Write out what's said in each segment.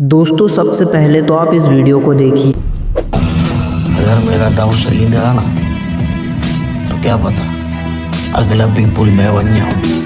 दोस्तों सबसे पहले तो आप इस वीडियो को देखिए। अगर मेरा दाव सही रहा ना तो क्या पता अगला बिग बुल मैं बन जाऊं।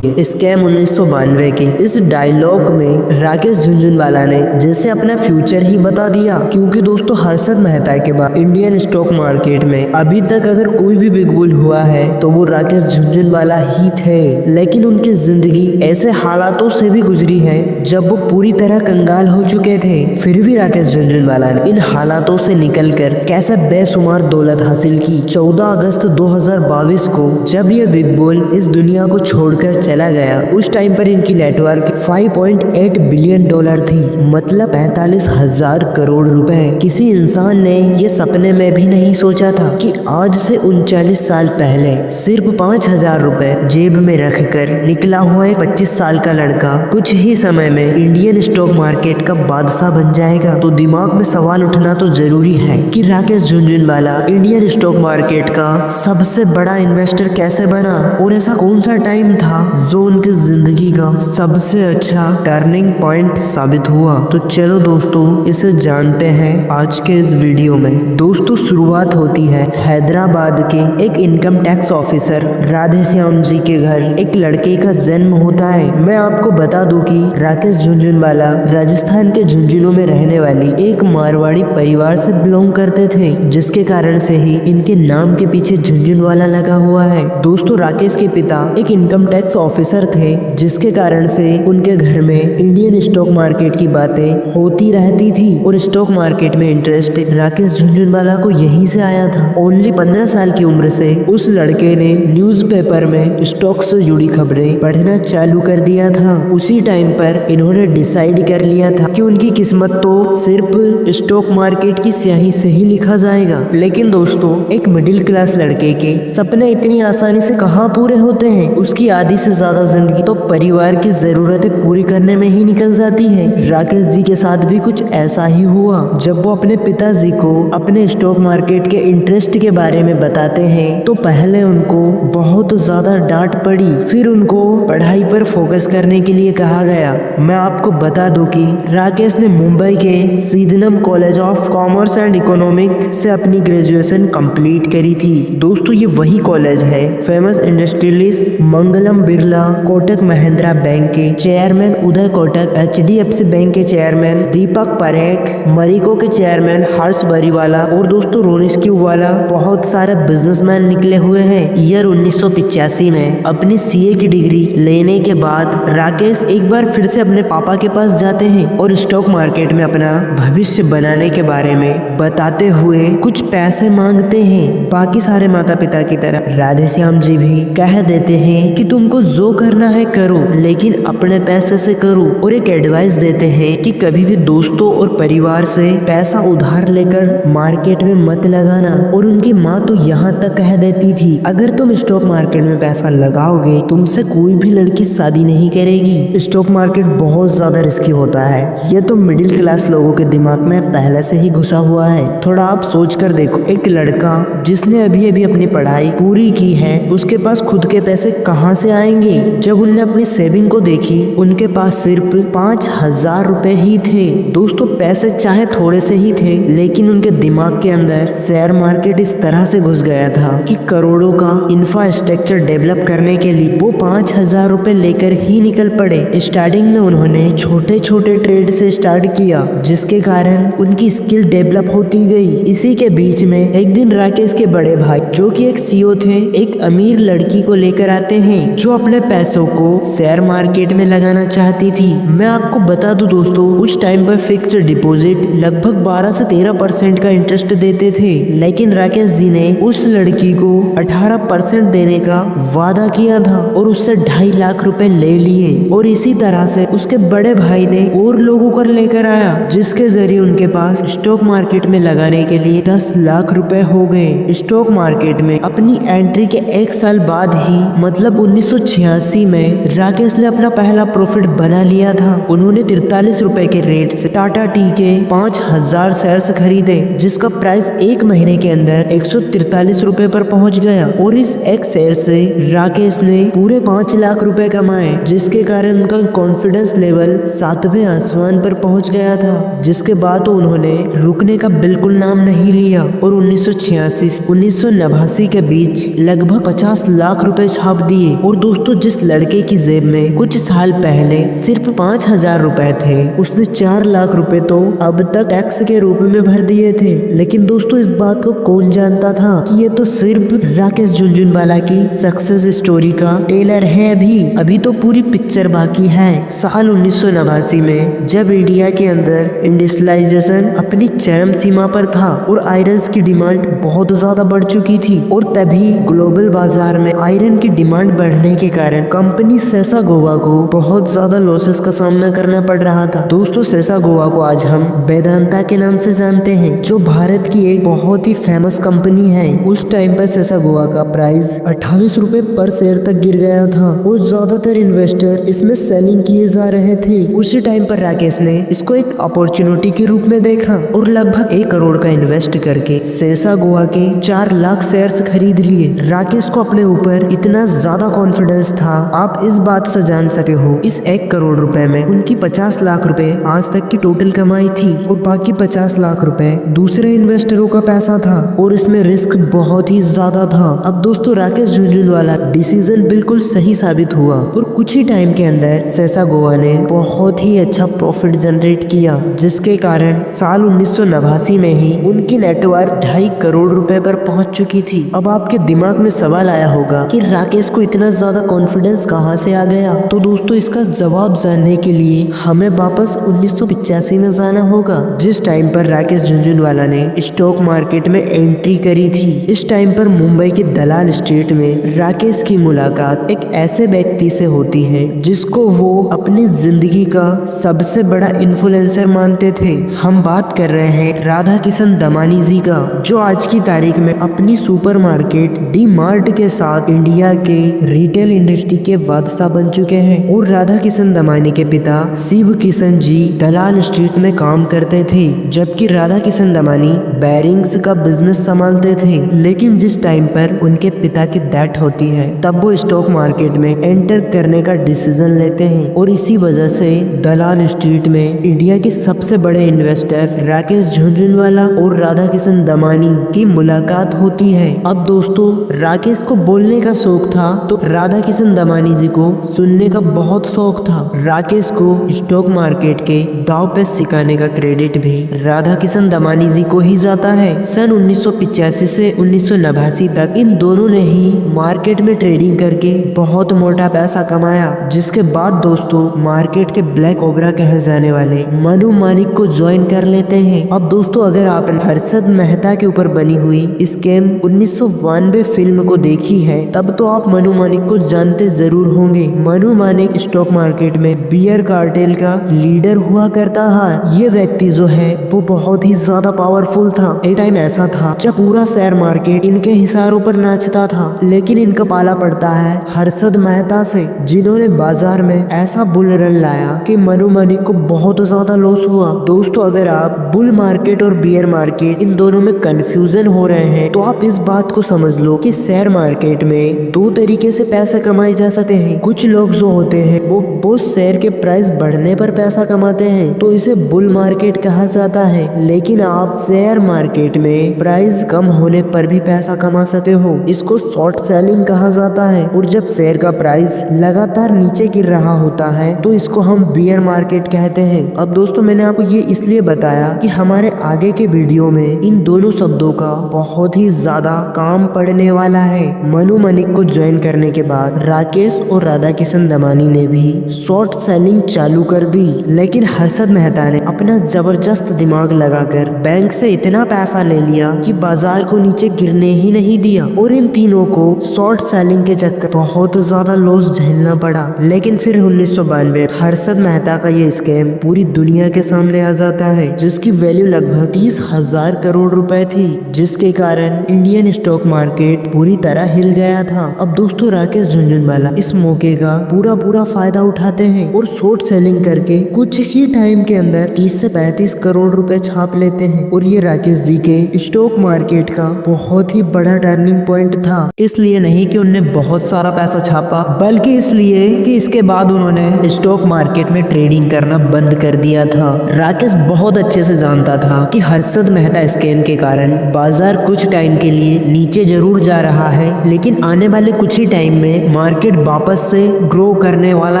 स्कैम 1992 के इस डायलॉग में राकेश झुनझुनवाला ने जैसे अपना फ्यूचर ही बता दिया, क्योंकि दोस्तों हर्षद मेहता के बाद इंडियन स्टॉक मार्केट में अभी तक अगर कोई भी बिग बुल हुआ है तो वो राकेश झुनझुनवाला ही थे। लेकिन उनकी जिंदगी ऐसे हालातों से भी गुजरी है जब वो पूरी तरह कंगाल हो चुके थे, फिर भी राकेश झुनझुनवाला ने इन हालातों से निकलकर कैसे बेशुमार दौलत हासिल की। 14 अगस्त 2022 को जब ये बिग बुल इस दुनिया को छोड़कर चला गया, उस टाइम पर इनकी नेटवर्क 5.8 बिलियन डॉलर थी, मतलब 45,000 करोड़ रुपए। किसी इंसान ने ये सपने में भी नहीं सोचा था कि आज से 39 साल पहले सिर्फ 5,000 रुपए जेब में रखकर निकला हुआ एक 25 साल का लड़का कुछ ही समय में इंडियन स्टॉक मार्केट का बादशाह बन जाएगा। तो दिमाग में सवाल उठना तो जरूरी है कि Rakesh Jhunjhunwala Indian stock market का सबसे बड़ा इन्वेस्टर कैसे बना, और ऐसा कौन सा टाइम था जो उनकी जिंदगी का सबसे अच्छा टर्निंग पॉइंट साबित हुआ। तो चलो दोस्तों इसे जानते हैं आज के इस वीडियो में। दोस्तों शुरुआत होती है हैदराबाद के एक income tax officer Radhe Shyam ji के घर एक लड़के का जन्म होता है। मैं आपको बता दूं कि राकेश झुनझुनवाला राजस्थान के झुंझुनू में रहने वाली एक मारवाड़ी परिवार से बिलोंग करते थे, जिसके कारण से ही इनके नाम के पीछे झुनझुनवाला लगा हुआ है। दोस्तों राकेश के पिता एक इनकम टैक्स ऑफिसर थे, जिसके कारण से उनके घर में इंडियन स्टॉक मार्केट की बातें होती रहती थी, और स्टॉक मार्केट में इंटरेस्ट राकेश झुनझुनवाला को यहीं से आया था। ओनली 15 साल की उम्र से उस लड़के ने न्यूज़पेपर में स्टॉक से जुड़ी खबरें पढ़ना चालू कर दिया था। उसी टाइम पर इन्होंने डिसाइड कर लिया था कि उनकी किस्मत तो सिर्फ स्टॉक मार्केट की स्याही से ही लिखा जाएगा। लेकिन दोस्तों एक मिडिल क्लास लड़के के सपने इतनी आसानी से कहाँ पूरे होते हैं। उसकी आधी से ज्यादा जिंदगी तो परिवार की जरूरतें पूरी करने में ही निकल जाती है। राकेश जी के साथ भी कुछ ऐसा ही हुआ। जब वो अपने पिताजी को अपने स्टॉक मार्केट के इंटरेस्ट के बारे में बताते हैं तो पहले उनको बहुत ज्यादा डांट पड़ी, फिर उनको पढ़ाई पर फोकस करने के लिए कहा गया। मैं आपको बता दूं कि राकेश ने मुंबई के Sydenham college of commerce and economic से अपनी ग्रेजुएशन कंप्लीट करी थी। दोस्तों ये वही कॉलेज है famous industrialist Mangalam Birla, Kotak Mahindra bank के chairman Uday Kotak, HDFC bank के चेयरमैन दीपक परेख, मरिको के चेयरमैन हर्ष बरीवाला और दोस्तों रोनिश क्यूवाला बहुत सारे बिजनेसमैन निकले हुए हैं। ईयर 1985 में अपनी CA की डिग्री लेने के बाद राकेश एक बार फिर से अपने पापा के पास जाते हैं और स्टॉक मार्केट में अपना भविष्य बनाने के बारे में बताते हुए कुछ पैसे मांगते हैं। बाकी सारे माता पिता की तरह राधे श्याम जी भी कह देते हैं कि तुमको जो करना है करो, लेकिन अपने पैसे से करो, और एक एडवाइस देते हैं कि कभी भी दोस्तों और परिवार से पैसा उधार लेकर मार्केट में मत लगाना। और उनकी माँ तो यहाँ तक कह देती थी अगर तुम स्टॉक मार्केट में पैसा लगाओगे तुमसे कोई भी लड़की शादी नहीं करेगी। स्टॉक मार्केट बहुत ज्यादा रिस्की होता है, ये तो मिडिल क्लास लोगों के दिमाग में पहले से ही घुसा हुआ है। थोड़ा आप सोच कर देखो, एक लड़का जिसने अभी अभी अपनी पढ़ाई पूरी की है उसके पास खुद के पैसे कहाँ से आएंगे। जब उनने अपनी सेविंग को देखी उनके पास सिर्फ 5,000 रुपए ही थे। दोस्तों पैसे चाहे थोड़े से ही थे, लेकिन उनके दिमाग के अंदर शेयर मार्केट इस तरह से घुस गया था कि करोड़ों का इंफ्रास्ट्रक्चर डेवलप करने के लिए वो 5,000 रुपए लेकर ही निकल पड़े। स्टार्टिंग में उन्होंने छोटे छोटे ट्रेड से स्टार्ट किया, जिसके कारण उनकी स्किल डेवलप होती गई। इसी के बीच में एक दिन राकेश के बड़े भाई जो कि एक CEO थे, एक अमीर लड़की को लेकर आते हैं जो अपने पैसों को शेयर मार्केट में लगाना चाहती थी। मैं आपको बता दूं दोस्तों उस टाइम पर फिक्स्ड डिपॉजिट लगभग 12 से 13% का इंटरेस्ट देते थे, लेकिन राकेश जी ने उस लड़की को 18% देने का वादा किया था और उससे 2.5 लाख रुपए ले लिए। और इसी तरह से उसके बड़े भाई ने और लोगों को लेकर आया, जिसके जरिए उनके पास स्टॉक मार्केट में लगाने के लिए 10 लाख रुपए हो गए। स्टॉक मार्केट में अपनी एंट्री के 1 साल बाद ही मतलब 1996 1986 में राकेश ने अपना पहला प्रॉफिट बना लिया था। उन्होंने 43 रुपए के रेट से टाटा टी के 5000 शेयर्स खरीदे, जिसका प्राइस एक महीने के अंदर 143 रुपए पर पहुंच गया और इस एक शेयर से राकेश ने पूरे 5 लाख रुपए कमाए, जिसके कारण उनका कॉन्फिडेंस लेवल 7वें आसमान पर पहुंच गया था। जिसके बाद उन्होंने रुकने का बिल्कुल नाम नहीं लिया और 1986 से 1989 के बीच लगभग 50 लाख रुपए छाप दिए। और दोस्तों, जिस लड़के की जेब में कुछ साल पहले सिर्फ 5000 रुपए थे, उसने 4 लाख रुपए तो अब तक टैक्स के रूप में भर दिए थे। लेकिन दोस्तों, इस बात को कौन जानता था कि ये तो सिर्फ राकेश झुनझुनवाला की सक्सेस स्टोरी का टेलर है। अभी तो पूरी पिक्चर बाकी है। साल 1989 में जब इंडिया के अंदर इंडस्ट्रियलाइजेशन अपनी चरम सीमा पर था और आयरन की डिमांड बहुत ज्यादा बढ़ चुकी थी, और तभी ग्लोबल बाजार में आयरन की डिमांड बढ़ने के कारण कंपनी सेसागोवा को बहुत ज्यादा लॉसेस का सामना करना पड़ रहा था। दोस्तों, सेसागोवा को आज हम वेदांता के नाम से जानते हैं, जो भारत की एक बहुत ही फेमस कंपनी है। उस टाइम पर सेसागोवा का प्राइस 28 रुपए पर शेयर तक गिर गया था और ज्यादातर इन्वेस्टर इसमें सेलिंग किए जा रहे थे। उसी टाइम पर राकेश ने इसको एक अपॉर्चुनिटी के रूप में देखा और लगभग 1 करोड़ का इन्वेस्ट करके सेसागोवा के 4 लाख शेयर्स खरीद लिए। राकेश को अपने ऊपर इतना ज्यादा कॉन्फिडेंस था, आप इस बात से जान सके हो। इस 1 करोड़ रुपए में उनकी 50 लाख रुपए आज तक की टोटल कमाई थी और बाकी 50 लाख रुपए दूसरे इन्वेस्टरों का पैसा था और इसमें रिस्क बहुत ही ज्यादा था। अब दोस्तों, राकेश झुनझुनवाला डिसीजन बिल्कुल सही साबित हुआ और कुछ ही टाइम के अंदर सेसागोवा ने बहुत ही अच्छा प्रॉफिट जनरेट किया, जिसके कारण साल 1989 में ही उनकी नेटवर्थ 2.5 करोड़ रुपए पर पहुंच चुकी थी। अब आपके दिमाग में सवाल आया होगा कि राकेश को इतना ज्यादा कॉन्फिडेंस कहां से आ गया। तो दोस्तों, इसका जवाब जानने के लिए हमें वापस 1985 में जाना होगा, जिस टाइम पर राकेश झुनझुनवाला ने स्टॉक मार्केट में एंट्री करी थी। इस टाइम पर मुंबई के दलाल स्ट्रीट में राकेश की मुलाकात एक ऐसे व्यक्ति से होती है जिसको वो अपनी जिंदगी का सबसे बड़ा इन्फ्लुएंसर मानते थे। हम बात कर रहे हैं राधा किशन दमानी जी का, जो आज की तारीख में अपनी सुपरमार्केट डी मार्ट के साथ इंडिया के रिटेल इंडस्ट्री के बादशाह बन चुके हैं। और राधा किशन दमानी के पिता शिव किशन जी दलाल स्ट्रीट में काम करते थे, जबकि राधा किशन दमानी बैरिंग्स का बिजनेस संभालते थे। लेकिन जिस टाइम पर उनके पिता की डेथ होती है, तब वो स्टॉक मार्केट में एंटर करने का डिसीजन लेते हैं और इसी वजह से दलाल स्ट्रीट में इंडिया के सबसे बड़े इन्वेस्टर राकेश झुनझुनवाला और राधा किशन दमानी की मुलाकात होती है। अब दोस्तों, राकेश को बोलने का शौक था तो राधा किशन दमानी जी को सुनने का बहुत शौक था। राकेश को स्टॉक मार्केट के दांव पे सिखाने का क्रेडिट भी राधा किशन दमानी जी को ही जाता है। सन 1985 से 1989 तक इन दोनों ने ही मार्केट में ट्रेडिंग करके बहुत मोटा पैसा कमाया, जिसके बाद दोस्तों मार्केट के ब्लैक कोबरा कहे जाने वाले मनु मानिक को ज्वाइन कर लेते हैं। अब दोस्तों, अगर आपने हर्षद मेहता के ऊपर बनी हुई स्कैम 1992 फिल्म को देखी है, तब तो आप मनु मानिक को जानते जरूर होंगे। मनु मानिक स्टॉक मार्केट में बियर कार्टेल का लीडर हुआ करता है। ये व्यक्ति जो है वो बहुत ही ज्यादा पावरफुल था। एक टाइम ऐसा था जब पूरा शेयर मार्केट इनके हिसारों पर नाचता था, लेकिन इनका पाला पड़ता है हर्षद मेहता से, जिन्होंने बाजार में ऐसा बुल रन लाया कि मनु मानिक को बहुत ज्यादा लॉस हुआ। दोस्तों, अगर आप बुल मार्केट और बियर मार्केट इन दोनों में कंफ्यूजन हो रहे हैं, तो आप इस बात को समझ लो कि शेयर मार्केट में 2 तरीके से पैसा कमाए जा सकते हैं। कुछ लोग जो होते हैं वो शेयर के प्राइस बढ़ने पर पैसा कमाते हैं, तो इसे बुल मार्केट कहा जाता है। लेकिन आप शेयर मार्केट में प्राइस कम होने पर भी पैसा कमा सकते हो, इसको शॉर्ट सेलिंग कहा जाता है। और जब शेयर का प्राइस लगातार नीचे गिर रहा होता है तो इसको हम बियर मार्केट कहते हैं। अब दोस्तों, मैंने आपको ये इसलिए बताया कि हमारे आगे के वीडियो में इन दोनों शब्दों का बहुत ही ज्यादा काम पड़ने वाला है। मनु मानिक को ज्वाइन करने के बाद राकेश और राधा किशन दमानी ने भी शॉर्ट सेलिंग चालू कर दी, लेकिन हर्षद मेहता ने अपना जबरदस्त दिमाग लगाकर बैंक से इतना पैसा ले लिया कि बाजार को नीचे गिरने ही नहीं दिया और इन तीनों को शॉर्ट सेलिंग के चक्कर बहुत ज्यादा लॉस झेलना पड़ा। लेकिन फिर 1992 हर्षद मेहता का ये स्कैम पूरी दुनिया के सामने आ जाता है, जिसकी वैल्यू लगभग 30,000 करोड़ रुपए थी, जिसके कारण इंडियन स्टॉक मार्केट पूरी तरह हिल गया था। अब दोस्तों, राकेश झुनझुनवाला इस मौके का पूरा फायदा उठाते हैं और शॉर्ट सेलिंग करके कुछ ही टाइम के अंदर 30 से 35 करोड़ रुपए छाप लेते हैं। और ये राकेश जी के स्टॉक मार्केट का बहुत ही बड़ा टर्निंग पॉइंट था। इसलिए नहीं कि उन्होंने बहुत सारा पैसा छापा, बल्कि इसलिए कि इसके बाद उन्होंने स्टॉक मार्केट में ट्रेडिंग करना बंद कर दिया था। राकेश बहुत अच्छे से जानता था कि हर्षद मेहता स्कैम के कारण बाजार कुछ टाइम के लिए नीचे जरूर जा रहा है, लेकिन आने वाले कुछ ही टाइम में मार्केट वापस से ग्रो करने वाला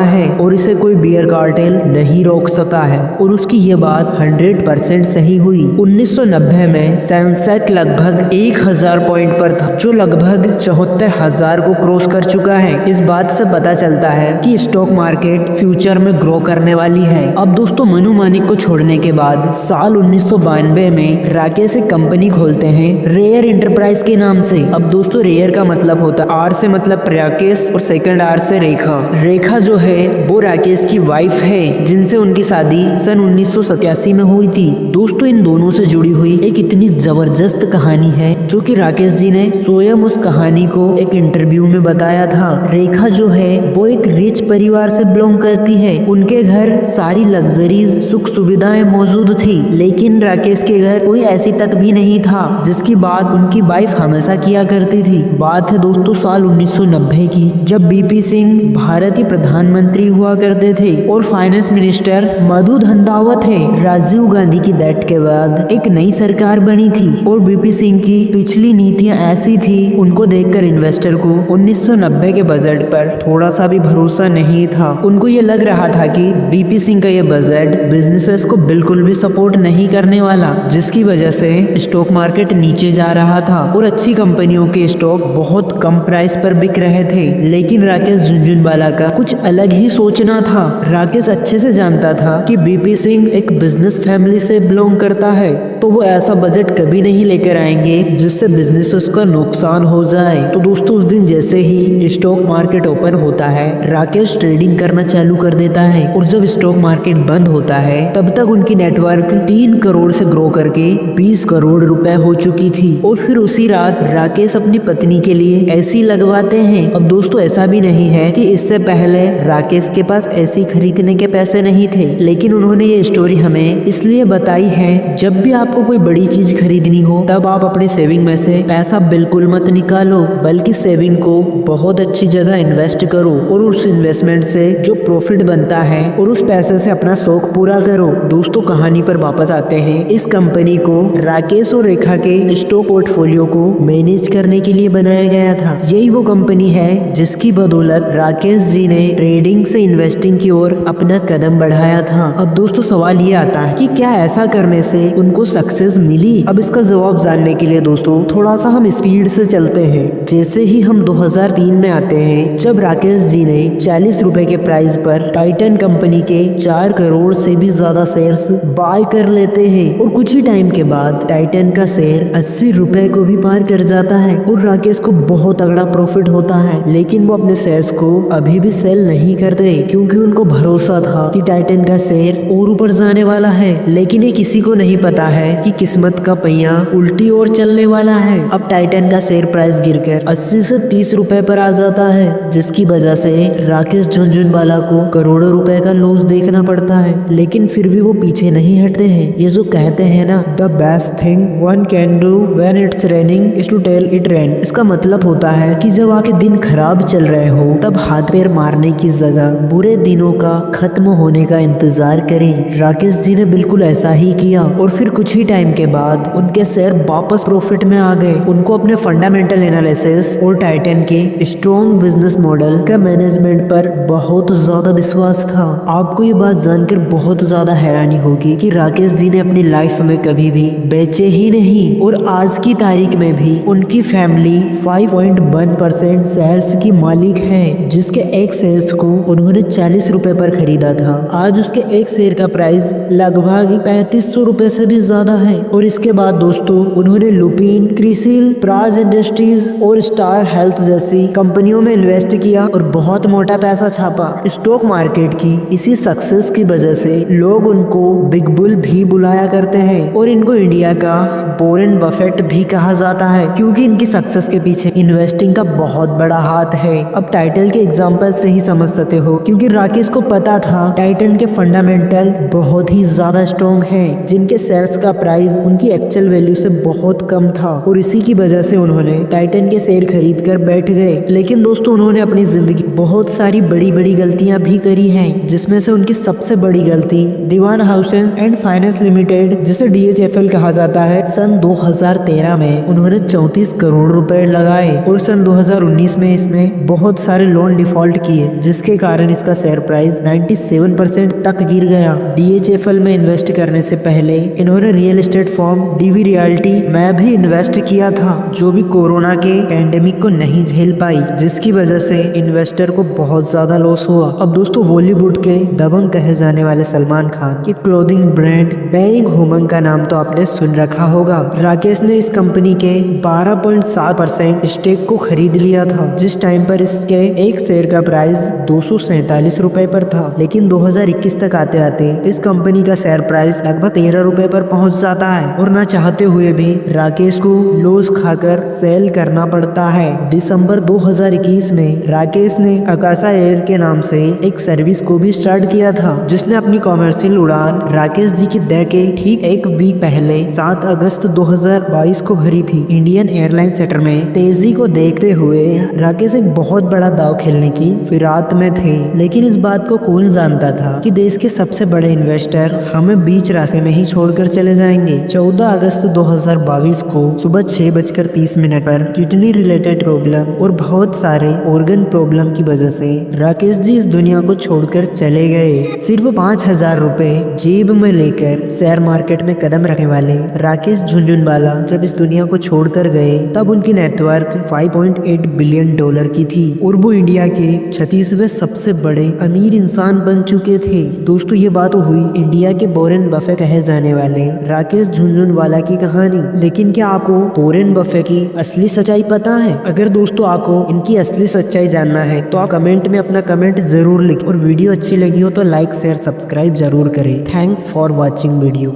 है और इसे कोई बियर कार्टेल नहीं रोक सकता है। और उसकी ये बात 100% सही हुई। 1990 में सेंसेक्स लगभग 1000 पॉइंट पर था, जो लगभग 74,000 को क्रॉस कर चुका है। इस बात से पता चलता है कि स्टॉक मार्केट फ्यूचर में ग्रो करने वाली है। अब दोस्तों मनु मानिक को छोड़ने के बाद साल 1992 में राकेश एक कंपनी खोलते हैं रेयर एंटरप्राइज के नाम से। अब दोस्तों रेयर का मतलब होता है, आर से मतलब राकेश और सेकंड आर से रेखा। रेखा जो है वो राकेश की वाइफ है, जिनसे उनकी शादी सन 1987 में हुई थी। दोस्तों इन दोनों से जुड़ी हुई एक इतनी जबरदस्त कहानी है जो कि राकेश जी ने स्वयं उस कहानी को एक इंटरव्यू में बताया था। रेखा जो है वो एक रिच परिवार से बिलोंग करती है। उनके घर सारी लग्जरीज सुख सुविधाएं मौजूद थी, लेकिन राकेश के घर कोई ऐसी तक भी नहीं था जिसकी बात उनकी वाइफ हमेशा किया करती थी। बात है दोस्तों साल 1990 की, जब बीपी सिंह भारत के प्रधानमंत्री हुआ करते थे और फाइनेंस मिनिस्टर मधु धंधावा थे। राजीव गांधी की डेथ के बाद एक नई सरकार बनी थी और बीपी सिंह की पिछली नीतियां ऐसी थी, उनको देखकर इन्वेस्टर को 1990 के बजट पर थोड़ा सा भी भरोसा नहीं था। उनको ये लग रहा था कि बीपी सिंह का ये बजट बिजनेसेस को बिल्कुल भी सपोर्ट नहीं करने वाला, जिसकी वजह से स्टॉक मार्केट नीचे जा रहा था और अच्छी कंपनियों के स्टॉक बहुत कम प्राइस पर बिक रहे थे। लेकिन राकेश झुनझुनवाला का कुछ अलग ही सोचना था। राकेश अच्छे से जानता था कि बीपी सिंह एक बिजनेस फैमिली से बिलोंग करता है, तो वो ऐसा बजट कभी नहीं लेकर आएंगे जिससे बिजनेसेस का नुकसान हो जाए। तो दोस्तों उस दिन जैसे ही स्टॉक मार्केट ओपन होता है, राकेश ट्रेडिंग करना चालू कर देता है और जब स्टॉक मार्केट बंद होता है तब तक उनकी नेटवर्क 3 करोड़ से ग्रो करके 20 करोड़ रुपए हो चुकी थी। और फिर उसी रात राकेश अपनी पत्नी के लिए एसी लगवाते हैं। अब दोस्तों ऐसा भी नहीं है कि इससे पहले राकेश के पास एसी खरीदने के पैसे नहीं थे, लेकिन उन्होंने ये स्टोरी हमें इसलिए बताई है, जब भी आपको कोई बड़ी चीज खरीदनी हो तब आप अपने सेविंग में से पैसा बिल्कुल मत निकालो, बल्कि सेविंग को बहुत अच्छी जगह इन्वेस्ट करो और उस इन्वेस्टमेंट से जो प्रॉफिट बनता है और उस पैसे से अपना शौक पूरा करो। दोस्तों कहानी पर वापस आते हैं। इस कंपनी को राकेश और रेखा के स्टॉक पोर्टफोलियो को मैनेज करने के लिए बनाया गया था। यही वो कंपनी है जिसकी बदौलत राकेश जी ने ट्रेडिंग से इन्वेस्टिंग की ओर अपना कदम बढ़ाया था। अब दोस्तों सवाल ये आता है कि क्या ऐसा करने से उनको सक्सेस मिली? अब इसका जवाब जानने के लिए दोस्तों थोड़ा सा हम स्पीड से चलते हैं। जैसे ही हम 2003 में आते हैं, जब राकेश जी ने 40 रुपए के प्राइस पर टाइटन कंपनी के 4 करोड़ से भी ज्यादा शेयर्स बाय कर लेते हैं और कुछ ही टाइम के बाद टाइटन का शेयर 80 रुपए को भी पार कर जाता है और राकेश को बहुत तगड़ा प्रॉफिट होता है। लेकिन वो अपने शेयर्स को अभी भी सेल नहीं करते क्योंकि उनको भरोसा था कि टाइटन का शेयर और ऊपर जाने वाला है। लेकिन ये किसी को नहीं पता है कि किस्मत का पहिया उल्टी ओर चलने वाला है। अब टाइटन का शेयर प्राइस गिरकर 80 से 30 रुपए पर आ जाता है, जिसकी वजह से राकेश झुनझुनवाला को करोड़ों रुपए का लॉस देखना पड़ता है। लेकिन फिर भी वो पीछे नहीं हटते हैं। ये जो कहते हैं ना, the best thing one can do when it's raining is to tell it rain. इसका मतलब होता है कि जब आपके दिन खराब चल रहे हो तब हाथ पैर मारने की जगह बुरे दिनों का खत्म होने का इंतजार करें। राकेश जी ने बिल्कुल ऐसा ही किया और फिर कुछ ही टाइम के बाद उनके शेयर वापस प्रॉफिट में आ गए। उनको अपने फंडामेंटल एनालिसिस और टाइटन के स्ट्रॉन्ग बिजनेस मॉडल का मैनेजमेंट पर बहुत ज्यादा विश्वास था। आपको ये बात जानकर बहुत ज्यादा हैरानी होगी कि राकेश जी ने अपनी लाइफ में कभी भी बेचे ही नहीं और आज की तारीख में भी उनकी फैमिली 5.1% शेयर्स की मालिक है, जिसके एक शेयर्स को उन्होंने 40 रुपए पर खरीदा था। आज उसके एक शेयर का प्राइस लगभग 3500 रुपए से भी ज्यादा है। और इसके बाद दोस्तों उन्होंने लुपिन, क्रिसिल, प्राज इंडस्ट्रीज और स्टार हेल्थ जैसी कंपनियों में इन्वेस्ट किया और बहुत मोटा पैसा छापा। स्टॉक मार्केट की इसी सक्सेस की वजह से लोग उनको बिग बुल भी बुलाया करते हैं और इनको इंडिया का वॉरेन बफेट भी कहा जाता है, क्योंकि इनकी सक्सेस के पीछे इन्वेस्टिंग का बहुत बड़ा हाथ है। अब टाइटल के एग्जाम्पल से ही समझ सकते हो, क्योंकि राकेश को पता था टाइटन के फंडामेंटल बहुत ही ज्यादा स्ट्रॉन्ग हैं, जिनके शेयर्स का प्राइस उनकी एक्चुअल वैल्यू से बहुत कम था और इसी की वजह से उन्होंने टाइटन के शेयर खरीद कर बैठ गए। लेकिन दोस्तों उन्होंने अपनी जिंदगी बहुत सारी बड़ी बड़ी गलतियां भी करी हैं, जिसमें से उनकी सबसे बड़ी गलती दीवान हाउसेस एंड फाइनेंस लिमिटेड, जिसे DHFL कहा जाता है, सन 2013 में उन्होंने 34 करोड़ रुपए लगाए और सन 2019 में इसने बहुत सारे लोन डिफॉल्ट किए, जिसके कारण इसका शेयर प्राइस 97% तक गिर गया। DHFL में इन्वेस्ट करने से पहले इन्होंने real estate firm DV realty में भी इन्वेस्ट किया था, जो भी कोरोना के पैंडेमिक को नहीं झेल पाई, जिसकी वजह से इन्वेस्टर को बहुत ज्यादा लॉस हुआ। अब दोस्तों बॉलीवुड के दबंग कहे जाने वाले सलमान खान की क्लोथिंग ब्रांड बेइंग ह्यूमन का नाम तो आपने सुन रखा होगा। राकेश ने इस कंपनी के 12.7% स्टेक को खरीद लिया था, जिस टाइम पर इसके एक शेयर का प्राइस 247 रुपए पर था। लेकिन 2021 तक आते आते इस कंपनी का शेयर प्राइस लगभग 13 रुपए पर पहुंच जाता है और ना चाहते हुए भी राकेश को लॉस खाकर सेल करना पड़ता है। दिसंबर 2021 में राकेश ने आकाशा एयर के नाम से एक सर्विस को भी स्टार्ट किया था, जिसने अपनी कॉमर्शियल उड़ान राकेश जी की डेथ के ठीक एक वीक पहले 7 अगस्त 2022 को भरी थी। इंडियन एयरलाइन सेक्टर में तेजी को देखते हुए राकेश एक बहुत बड़ा दाव खेलने की फिराक में थे, लेकिन इस बात को कौन जानता था कि देश के सबसे बड़े इन्वेस्टर हमें बीच रास्ते में ही छोड़कर चले जाएंगे। 14 अगस्त 2022 को सुबह 6:30 पर किडनी रिलेटेड प्रॉब्लम और बहुत सारे ऑर्गन प्रॉब्लम की वजह से राकेश जी इस दुनिया को छोड़कर चले गए। सिर्फ 5,000 रुपए जेब में लेकर शेयर मार्केट में कदम रखने वाले राकेश झुनझुनवाला जब इस दुनिया को छोड़कर गए, तब उनकी नेटवर्क $5.8 बिलियन की थी और वो इंडिया के 36वें सबसे बड़े अमीर इंसान बन चुके थे। दोस्तों ये बात हुई इंडिया के वॉरेन बफे कहे जाने वाले राकेश झुनझुनवाला की कहानी। लेकिन क्या आपको वॉरेन बफे की असली सच्चाई पता है? अगर दोस्तों आपको इनकी असली सच्चाई जानना है तो आप कमेंट में अपना कमेंट जरूर लिखें और वीडियो अच्छी लगी हो तो लाइक शेयर सब्सक्राइब जरूर करें। Thanks for watching video.